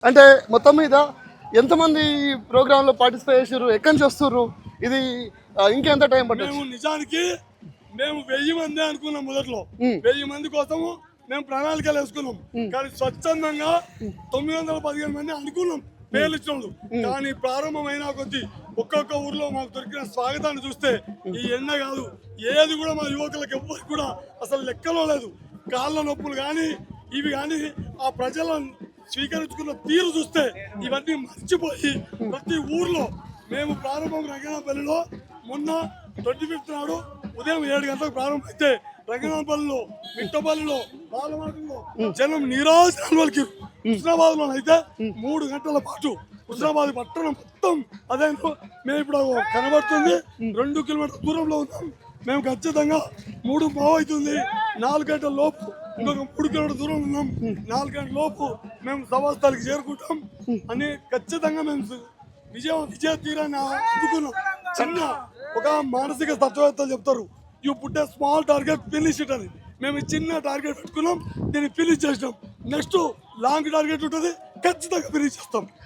అంటే మొత్తం మీద ఎంతమంది ఈ ప్రోగ్రాంలో పార్టిసిపేట్ చేసారు, ఎక్కడి నుంచి వస్తుర్రు, ఇది ఇంకెంత టైం పట్టచ్చు? మేము నిజానికి 1000 మంది అనుకున్నాం మొదట్లో. 1000 మంది కోసము మేము ప్రణాళికలు వేసుకున్నాం. కానీ స్వచ్ఛందంగా 915 మంది అనుకున్నాం పేర్లు ఇచ్చినోళ్ళు. కానీ ప్రారంభమైన కొద్ది ఒక్కొక్క ఊర్లో మాకు దొరికిన స్వాగతాన్ని చూస్తే ఈ ఎండ కాదు ఏది కూడా మా యువకులకు ఎవ్వరికి కూడా అసలు లెక్కలో లేదు. కాళ్ళ నొప్పులు కానీ ఇవి కానీ ఆ ప్రజలను స్వీకరించుకున్న తీరు చూస్తే ఇవన్నీ మర్చిపోయి ప్రతి ఊర్లో మేము ప్రారంభం రంగనాథపల్లిలో మొన్న 25th నాడు ఉదయం 7 గంటలకు ప్రారంభమైతే రంగనాథపల్లిలో, మిట్టపల్లిలో, బాలమాటలో జనం నీరాజనాలు పలికి. హుస్నాబాద్ లో అయితే 3 గంటల పాటు హుస్నాబాద్ పట్టణం మొత్తం అదే మేము ఇప్పుడు కనబడుతుంది. 2 కిలోమీటర్ల దూరంలో ఉన్నాం. మేము ఖచ్చితంగా 3 పావు అవుతుంది. 4 గంటల లోపు ఇంకొక 3 కిలోమీటర్ల దూరం ఉన్నాం. 4 గంటల లోపు మేము సభాస్థలికి చేరుకుంటాం అని ఖచ్చితంగా మేము విజయ తీరాన్ని అందుకున్నాం. చిన్న ఒక మానసిక తత్వవేత్తలు చెప్తారు, you put a small target finish it అని. మేము చిన్న టార్గెట్ పెట్టుకున్నాం, దీన్ని ఫినిష్ చేసినాం. నెక్స్ట్ లాంగ్ టార్గెట్ ఉంటుంది, ఖచ్చితంగా ఫినిష్ చేస్తాం.